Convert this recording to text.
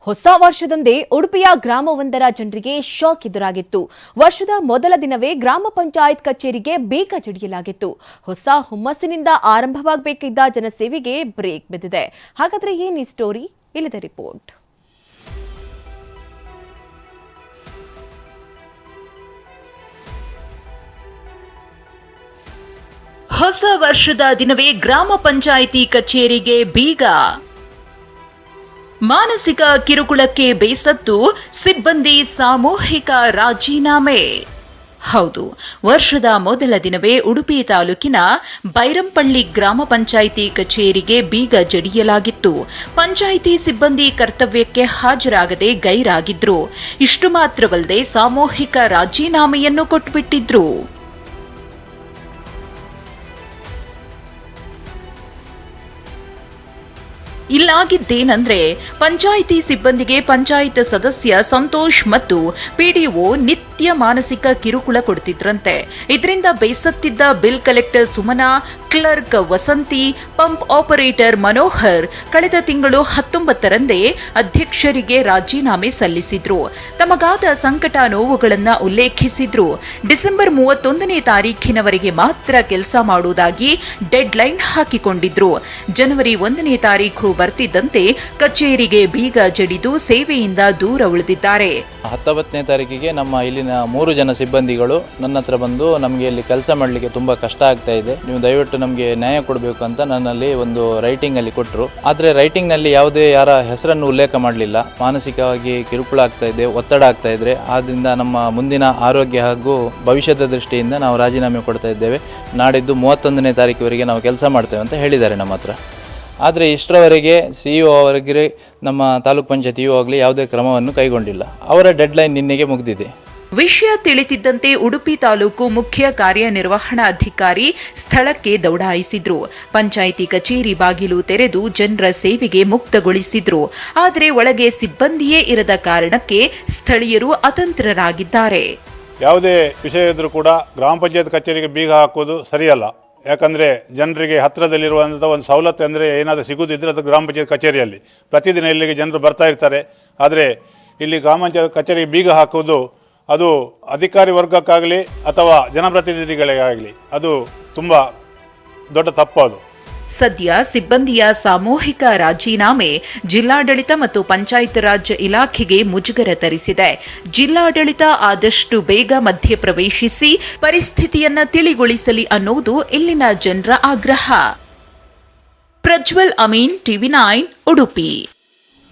ಹೊಸ ವರ್ಷದಂದೇ ಉಡುಪಿಯ ಗ್ರಾಮವೊಂದರ ಜನರಿಗೆ ಶಾಕ್ ಎದುರಾಗಿತ್ತು. ವರ್ಷದ ಮೊದಲ ದಿನವೇ ಗ್ರಾಮ ಪಂಚಾಯತ್ ಕಚೇರಿಗೆ ಬೀಗ ಜಡಿಯಲಾಗಿತ್ತು. ಹೊಸ ಹುಮ್ಮಸ್ಸಿನಿಂದ ಆರಂಭವಾಗಬೇಕಿದ್ದ ಜನಸೇವೆಗೆ ಬ್ರೇಕ್ ಬಿದ್ದಿದೆ. ಹಾಗಾದ್ರೆ ಏನು ಈ ಸ್ಟೋರಿ? ಇಲ್ಲಿದೆ ರಿಪೋರ್ಟ್. ಹೊಸ ವರ್ಷದ ದಿನವೇ ಗ್ರಾಮ ಪಂಚಾಯಿತಿ ಕಚೇರಿಗೆ ಬೀಗ. ಮಾನಸಿಕ ಕಿರುಕುಳಕ್ಕೆ ಬೇಸತ್ತು ಸಿಬ್ಬಂದಿ ಸಾಮೂಹಿಕ ರಾಜೀನಾಮೆ. ಹೌದು, ವರ್ಷದ ಮೊದಲ ದಿನವೇ ಉಡುಪಿ ತಾಲೂಕಿನ ಬೈರಂಪಳ್ಳಿ ಗ್ರಾಮ ಪಂಚಾಯಿತಿ ಕಚೇರಿಗೆ ಬೀಗ ಜಡಿಯಲಾಗಿತ್ತು. ಪಂಚಾಯಿತಿ ಸಿಬ್ಬಂದಿ ಕರ್ತವ್ಯಕ್ಕೆ ಹಾಜರಾಗದೆ ಗೈರಾಗಿದ್ರು. ಇಷ್ಟು ಮಾತ್ರವಲ್ಲದೆ ಸಾಮೂಹಿಕ ರಾಜೀನಾಮೆಯನ್ನು ಕೊಟ್ಟುಬಿಟ್ಟಿದ್ರು. ಇಲ್ಲಾಗಿದ್ದೇನೆಂದ್ರೆ, ಪಂಚಾಯಿತಿ ಸಿಬ್ಬಂದಿಗೆ ಪಂಚಾಯತ್ ಸದಸ್ಯ ಸಂತೋಷ್ ಮತ್ತು ಪಿಡಿಒ ನಿತ್ಯ ಮಾನಸಿಕ ಕಿರುಕುಳ ಕೊಡ್ತಿದ್ರಂತೆ. ಇದರಿಂದ ಬೇಸತ್ತಿದ್ದ bill collector Sumana, clerk Vasanthi, pump operator Manohar ಕಳೆದ ತಿಂಗಳು 19ರಂದೇ ಅಧ್ಯಕ್ಷರಿಗೆ ರಾಜೀನಾಮೆ ಸಲ್ಲಿಸಿದ್ರು. ತಮಗಾದ ಸಂಕಟ ನೋವುಗಳನ್ನು ಉಲ್ಲೇಖಿಸಿದ್ರು. ಡಿಸೆಂಬರ್ 31ನೇ ತಾರೀಖಿನವರೆಗೆ ಮಾತ್ರ ಕೆಲಸ ಮಾಡುವುದಾಗಿ ಡೆಡ್ ಲೈನ್ ಹಾಕಿಕೊಂಡಿದ್ರು. ಜನವರಿ 1ನೇ ತಾರೀಖು ಬರ್ತಿದ್ದಂತೆ ಕಚೇರಿಗೆ ಬೀಗ ಜಡಿದು ಸೇವೆಯಿಂದ ದೂರ ಉಳಿದಿದ್ದಾರೆ. 19ನೇ ತಾರೀಕಿಗೆ ನಮ್ಮ ಇಲ್ಲಿನ 3 ಜನ ಸಿಬ್ಬಂದಿಗಳು ನನ್ನ ಹತ್ರ ಬಂದು, ನಮಗೆ ಇಲ್ಲಿ ಕೆಲಸ ಮಾಡಲಿಕ್ಕೆ ತುಂಬ ಕಷ್ಟ ಆಗ್ತಾ ಇದೆ, ನೀವು ದಯವಿಟ್ಟು ನಮಗೆ ನ್ಯಾಯ ಕೊಡಬೇಕು ಅಂತ ನನ್ನಲ್ಲಿ ಒಂದು ರೈಟಿಂಗ್ ಅಲ್ಲಿ ಕೊಟ್ಟರು. ಆದರೆ ರೈಟಿಂಗ್ ನಲ್ಲಿ ಯಾವುದೇ ಯಾರ ಹೆಸರನ್ನು ಉಲ್ಲೇಖ ಮಾಡಲಿಲ್ಲ. ಮಾನಸಿಕವಾಗಿ ಕಿರುಕುಳ ಆಗ್ತಾ ಇದೆ, ಒತ್ತಡ ಆಗ್ತಾ ಇದ್ರೆ, ಆದ್ರಿಂದ ನಮ್ಮ ಮುಂದಿನ ಆರೋಗ್ಯ ಹಾಗೂ ಭವಿಷ್ಯದ ದೃಷ್ಟಿಯಿಂದ ನಾವು ರಾಜೀನಾಮೆ ಕೊಡ್ತಾ ಇದ್ದೇವೆ. ನಾಡಿದ್ದು 31ನೇ ತಾರೀಕಿವರೆಗೆ ನಾವು ಕೆಲಸ ಮಾಡ್ತೇವೆ ಅಂತ ಹೇಳಿದ್ದಾರೆ ನಮ್ಮ ಹತ್ರ. ಆದರೆ ಇಷ್ಟರವರೆಗೆ CEO ಅವರಿಗೆ, ನಮ್ಮ ತಾಲೂಕ್ ಪಂಚಾಯತ್ ಇಒ ಆಗಲಿ ಯಾವುದೇ ಕ್ರಮವನ್ನು ಕೈಗೊಂಡಿಲ್ಲ. ಅವರ ಡೆಡ್ಲೈನ್ ನಿನ್ನೆಗೆ ಮುಗಿದಿದೆ. ವಿಷಯ ತಿಳಿತಿದ್ದಂತೆ ಉಡುಪಿ ತಾಲೂಕು ಮುಖ್ಯ ಕಾರ್ಯನಿರ್ವಹಣಾಧಿಕಾರಿ ಸ್ಥಳಕ್ಕೆ ದೌಡಾಯಿಸಿದ್ರು. ಪಂಚಾಯಿತಿ ಕಚೇರಿ ಬಾಗಿಲು ತೆರೆದು ಜನರ ಸೇವೆಗೆ ಮುಕ್ತಗೊಳಿಸಿದ್ರು. ಆದರೆ ಒಳಗೆ ಸಿಬ್ಬಂದಿಯೇ ಇರದ ಕಾರಣಕ್ಕೆ ಸ್ಥಳೀಯರು ಅತಂತ್ರರಾಗಿದ್ದಾರೆ. ಯಾವುದೇ ವಿಷಯ ಇದ್ರೂ ಕೂಡ ಗ್ರಾಮ ಪಂಚಾಯತ್ ಕಚೇರಿಗೆ ಬೀಗ ಹಾಕೋದು ಸರಿಯಲ್ಲ. ಯಾಕಂದರೆ ಜನರಿಗೆ ಹತ್ತಿರದಲ್ಲಿರುವಂಥ ಒಂದು ಸವಲತ್ತು ಅಂದರೆ ಏನಾದರೂ ಸಿಗೋದಿದ್ದರೆ ಅದು ಗ್ರಾಮ ಪಂಚಾಯತ್ ಕಚೇರಿಯಲ್ಲಿ. ಪ್ರತಿದಿನ ಇಲ್ಲಿಗೆ ಜನರು ಬರ್ತಾ ಇರ್ತಾರೆ. ಆದರೆ ಇಲ್ಲಿ ಗ್ರಾಮ ಪಂಚಾಯತ್ ಕಚೇರಿಗೆ ಬೀಗ ಹಾಕೋದು ಅದು ಅಧಿಕಾರಿ ವರ್ಗಕ್ಕಾಗಲಿ ಅಥವಾ ಜನಪ್ರತಿನಿಧಿಗಳಿಗಾಗಲಿ ಅದು ತುಂಬ ದೊಡ್ಡ ತಪ್ಪು. ಅದು ಸದ್ಯ ಸಿಬ್ಬಂದಿಯ ಸಾಮೂಹಿಕ ರಾಜೀನಾಮೆ ಜಿಲ್ಲಾಡಳಿತ ಮತ್ತು ಪಂಚಾಯತ್ ರಾಜ್ ಇಲಾಖೆಗೆ ಮುಜುಗರ ತರಿಸಿದೆ. ಜಿಲ್ಲಾಡಳಿತ ಆದಷ್ಟು ಬೇಗ ಮಧ್ಯಪ್ರವೇಶಿಸಿ ಪರಿಸ್ಥಿತಿಯನ್ನ ತಿಳಿಗೊಳಿಸಲಿ ಅನ್ನೋದು ಇಲ್ಲಿನ ಜನರ ಆಗ್ರಹ. ಪ್ರಜ್ವಲ್ ಅಮೀನ್, TV9 ಉಡುಪಿ.